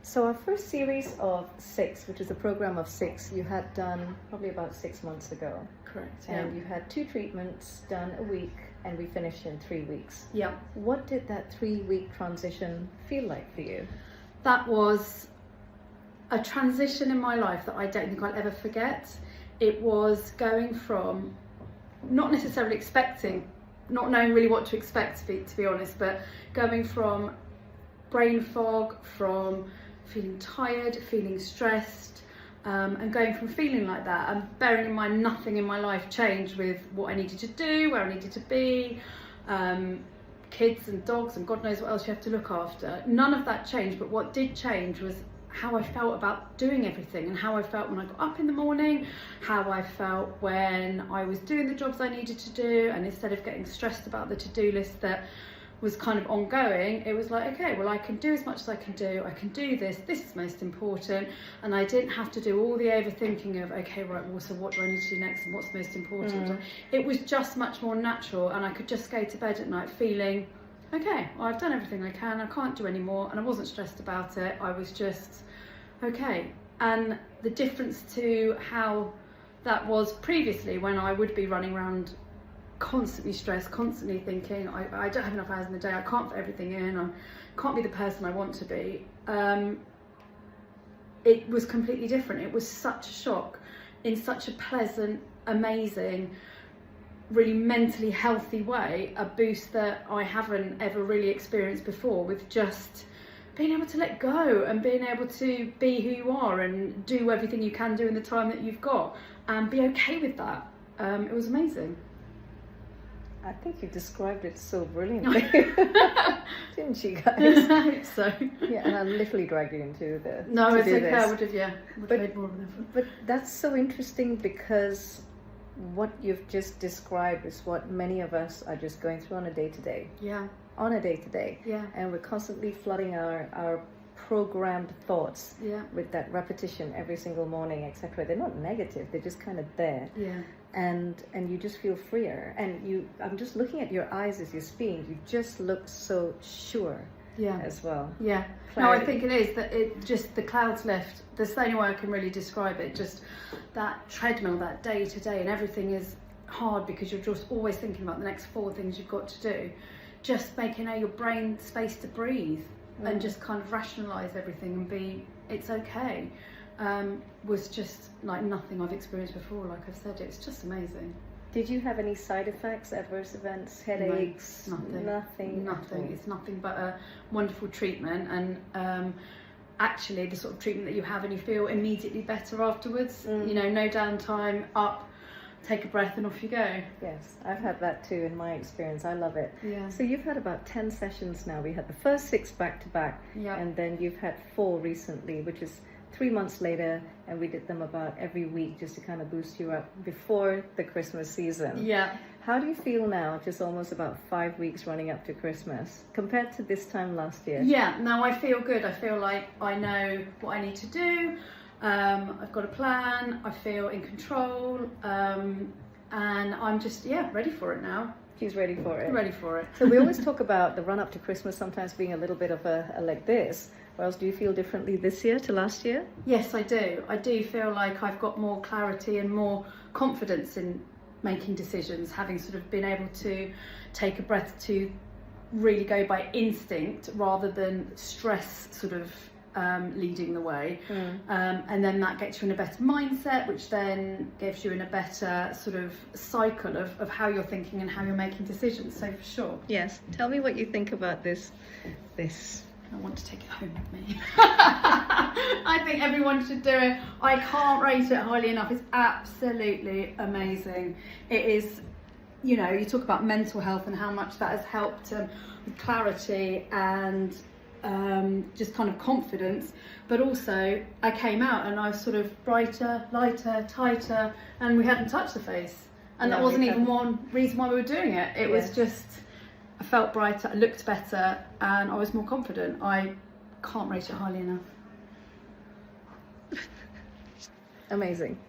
So our first series of 6, which is a program of 6, you had done probably about 6 months ago. Correct. And you had 2 treatments done a week, and we finished in 3 weeks. Yeah. What did that 3-week transition feel like for you? That was a transition in my life that I don't think I'll ever forget. It was going from not necessarily expecting, not knowing really what to expect, to be honest, but going from brain fog, from feeling tired, feeling stressed, and going from feeling like that, and bearing in mind nothing in my life changed with what I needed to do, where I needed to be, kids and dogs and God knows what else you have to look after. None of that changed, but what did change was how I felt about doing everything, and how I felt when I got up in the morning, how I felt when I was doing the jobs I needed to do, and instead of getting stressed about the to-do list that was kind of ongoing, it was like, okay, well, I can do as much as I can do, I can do this is most important, and I didn't have to do all the overthinking of, okay, right, well, so what do I need to do next and what's most important. It was just much more natural, and I could just go to bed at night feeling, okay, well, I've done everything I can, I can't do any more, and I wasn't stressed about it, I was just, okay. And the difference to how that was previously, when I would be running around constantly stressed, constantly thinking I don't have enough hours in the day, I can't fit everything in, I can't be the person I want to be, it was completely different. It was such a shock in such a pleasant, amazing, really mentally healthy way, a boost that I haven't ever really experienced before, with just being able to let go and being able to be who you are and do everything you can do in the time that you've got and be okay with that. It was amazing. I think you described it so brilliantly, didn't you guys? I hope so. Yeah, and I literally dragged you into the. No, it's okay. This. I would have, made more of an effort. But that's so interesting, because what you've just described is what many of us are just going through on a day-to-day. Yeah. On a day-to-day. Yeah. And we're constantly flooding our programmed thoughts with that repetition every single morning, etc. They're not negative; they're just kind of there. Yeah. And you just feel freer. And I'm just looking at your eyes as you're speaking. You just look so sure. Yeah. As well. Yeah. Clarity. No, I think it is that it just, the clouds left. There's the only way I can really describe it. Just that treadmill, that day to day, and everything is hard because you're just always thinking about the next 4 things you've got to do. Just making your brain space to breathe and just kind of rationalise everything and be, it's okay, was just like nothing I've experienced before. Like I've said, it's just amazing. Did you have any side effects, adverse events, headaches? No, nothing. Nothing. It's nothing but a wonderful treatment, and actually the sort of treatment that you have and you feel immediately better afterwards. You know, no downtime, up, take a breath and off you go. Yes, I've had that too in my experience. I love it. Yeah. So you've had about 10 sessions now. We had the first 6 back to back, and then you've had 4 recently, which is 3 months later, and we did them about every week just to kind of boost you up before the Christmas season. Yeah. How do you feel now, just almost about 5 weeks running up to Christmas, compared to this time last year? Yeah, no, I feel good. I feel like I know what I need to do. I've got a plan, I feel in control, and I'm just, ready for it now. She's ready for it. Ready for it. So we always talk about the run up to Christmas sometimes being a little bit of a like this. Or else, do you feel differently this year to last year? Yes, I do. I do feel like I've got more clarity and more confidence in making decisions, having sort of been able to take a breath to really go by instinct rather than stress sort of leading the way, and then that gets you in a better mindset, which then gives you in a better sort of cycle of how you're thinking and how you're making decisions. So for sure. Yes. Tell me what you think about this. I want to take it home with me. I think everyone should do it. I can't rate it highly enough. It's absolutely amazing. It is, you know, you talk about mental health and how much that has helped with clarity and just kind of confidence, but also I came out and I was sort of brighter, lighter, tighter, and we hadn't touched the face, and that wasn't even one reason why we were doing it. It was just, I felt brighter, I looked better, and I was more confident. I can't rate it highly enough. Amazing.